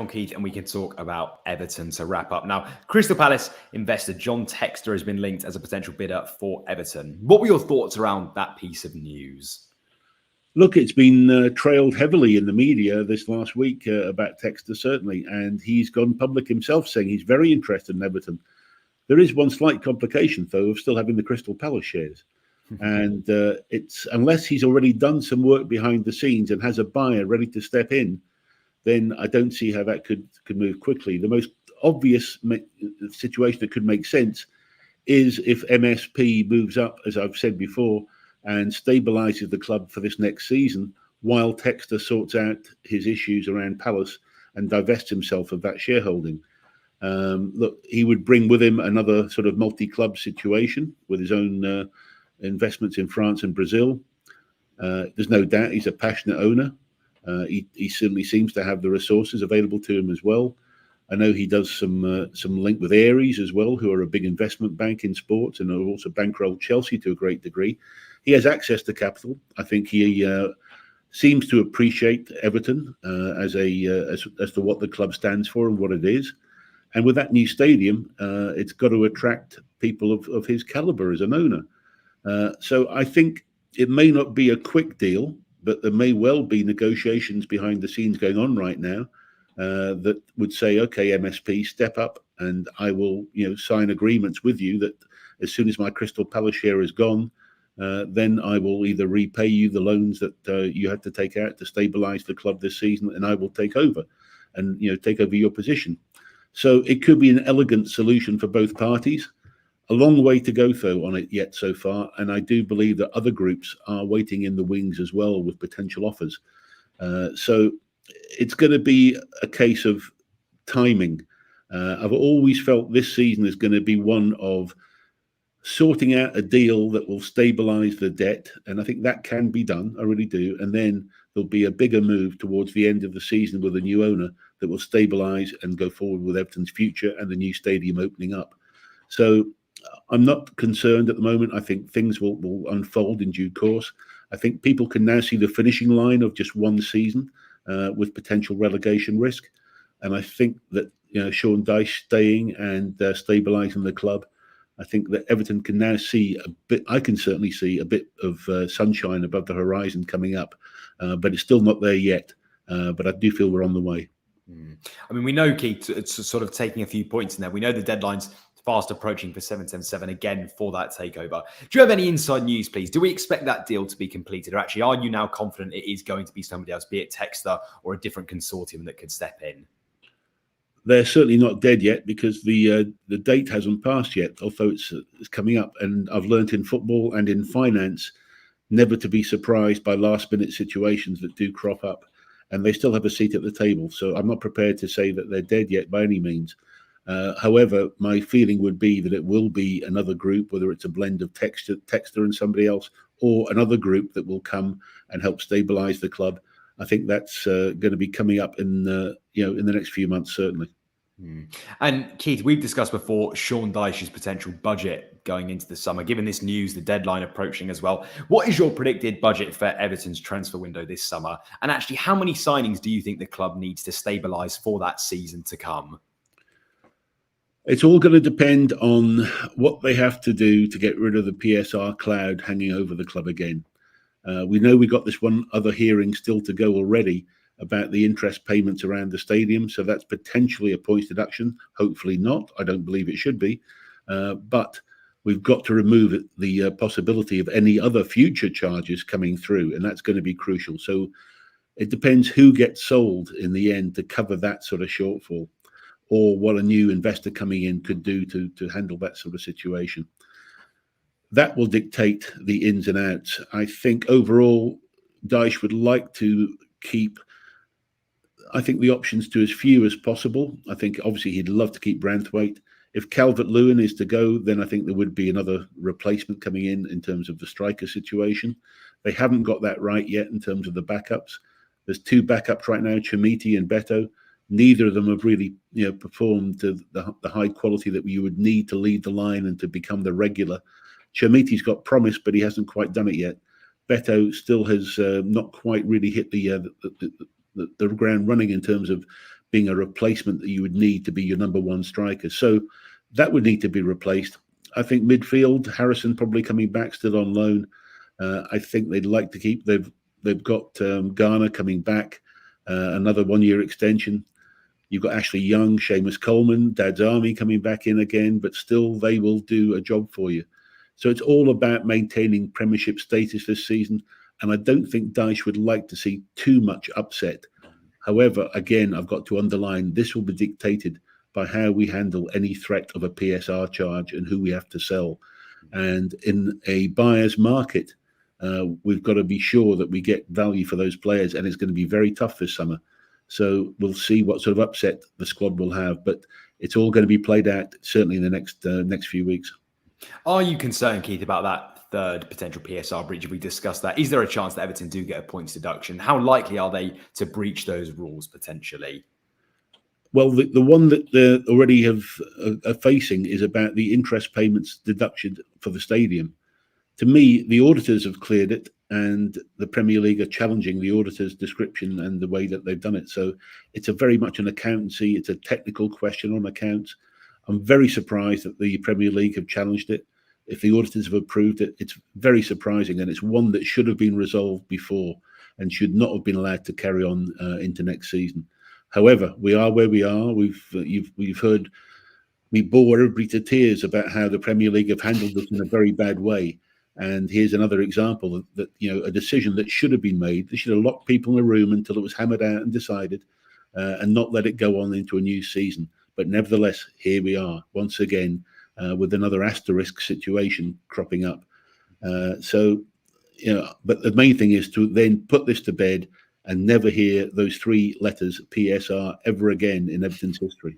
on, Keith, and we can talk about Everton to wrap up. Now, Crystal Palace investor John Textor has been linked as a potential bidder for Everton. What were your thoughts around that piece of news? Look, it's been trailed heavily in the media this last week about Textor, certainly, and he's gone public himself saying he's very interested in Everton. There is one slight complication, though, of still having the Crystal Palace shares. And it's unless he's already done some work behind the scenes and has a buyer ready to step in, then I don't see how that could move quickly. The most obvious situation that could make sense is if MSP moves up, as I've said before, and stabilises the club for this next season, while Textor sorts out his issues around Palace and divests himself of that shareholding. Look, he would bring with him another sort of multi-club situation with his own investments in France and Brazil. There's no doubt he's a passionate owner. He certainly seems to have the resources available to him as well. I know he does some link with Ares as well, who are a big investment bank in sports and have also bankrolled Chelsea to a great degree. He has access to capital. I think he seems to appreciate Everton as to what the club stands for and what it is. And with that new stadium, it's got to attract people of his caliber as an owner. So I think it may not be a quick deal, but there may well be negotiations behind the scenes going on right now that would say, okay, MSP, step up, and I will, sign agreements with you that as soon as my Crystal Palace share is gone, then I will either repay you the loans that you had to take out to stabilise the club this season, and I will take over, and take over your position. So it could be an elegant solution for both parties. A long way to go, though, on it yet so far, and I do believe that other groups are waiting in the wings as well with potential offers. So it's going to be a case of timing. I've always felt this season is going to be one of sorting out a deal that will stabilise the debt, and I think that can be done. I really do. And then there'll be a bigger move towards the end of the season with a new owner that will stabilise and go forward with Everton's future and the new stadium opening up. So I'm not concerned at the moment. I think things will unfold in due course. I think people can now see the finishing line of just one season with potential relegation risk. And I think that Sean Dyche staying and stabilising the club, I think that Everton can now see a bit. I can certainly see a bit of sunshine above the horizon coming up, but it's still not there yet. But I do feel we're on the way. I mean, we know, Keith, it's sort of taking a few points in there. We know the deadline's fast approaching for 777 again for that takeover. Do you have any inside news, please? Do we expect that deal to be completed? Or actually, are you now confident it is going to be somebody else, be it Textor or a different consortium that could step in? They're certainly not dead yet because the date hasn't passed yet, although it's coming up. And I've learned in football and in finance never to be surprised by last-minute situations that do crop up. And they still have a seat at the table. So I'm not prepared to say that they're dead yet by any means. However, my feeling would be that it will be another group, whether it's a blend of Textor and somebody else, or another group that will come and help stabilise the club. I think that's going to be coming up in the next few months, certainly. And Keith, we've discussed before Sean Dyche's potential budget going into the summer. Given this news, the deadline approaching as well, what is your predicted budget for Everton's transfer window this summer? And actually, how many signings do you think the club needs to stabilise for that season to come? It's all going to depend on what they have to do to get rid of the PSR cloud hanging over the club again. We know we got this one other hearing still to go already about the interest payments around the stadium. So that's potentially a points deduction. Hopefully not. I don't believe it should be. But we've got to remove the possibility of any other future charges coming through. And that's going to be crucial. So it depends who gets sold in the end to cover that sort of shortfall, or what a new investor coming in could do to handle that sort of situation. That will dictate the ins and outs. I think overall, Dyche would like to keep, I think, the options to as few as possible. I think obviously he'd love to keep Branthwaite. If Calvert-Lewin is to go, then I think there would be another replacement coming in terms of the striker situation. They haven't got that right yet in terms of the backups. There's two backups right now, Chamiti and Beto. Neither of them have really performed to the high quality that you would need to lead the line and to become the regular. Chamiti's got promise, but he hasn't quite done it yet. Beto still has not quite really hit the ground running in terms of being a replacement that you would need to be your number one striker. So that would need to be replaced. I think midfield, Harrison probably coming back, still on loan. I think they'd like to keep. They've got Garner coming back, another 1-year extension. You've got Ashley Young, Seamus Coleman, Dad's Army coming back in again, but still they will do a job for you. So it's all about maintaining Premiership status this season. And I don't think Dyche would like to see too much upset. However, again, I've got to underline, this will be dictated by how we handle any threat of a PSR charge and who we have to sell. And in a buyer's market, we've got to be sure that we get value for those players, and it's going to be very tough this summer. So we'll see what sort of upset the squad will have, but it's all going to be played out certainly in the next few weeks. Are you concerned, Keith, about that third potential PSR breach? If we discuss that, is there a chance that Everton do get a points deduction? How likely are they to breach those rules potentially? Well, the one that they already are facing is about the interest payments deducted for the stadium. To me, the auditors have cleared it, and the Premier League are challenging the auditors' description and the way that they've done it. So it's a very much an accountancy. It's a technical question on accounts. I'm very surprised that the Premier League have challenged it. If the auditors have approved it, it's very surprising, and it's one that should have been resolved before and should not have been allowed to carry on into next season. However, we are where we are. We've heard me bore everybody to tears about how the Premier League have handled this in a very bad way. And here's another example that a decision that should have been made. They should have locked people in a room until it was hammered out and decided, and not let it go on into a new season. But nevertheless, here we are once again with another asterisk situation cropping up. But the main thing is to then put this to bed and never hear those 3 letters PSR ever again in Everton's history.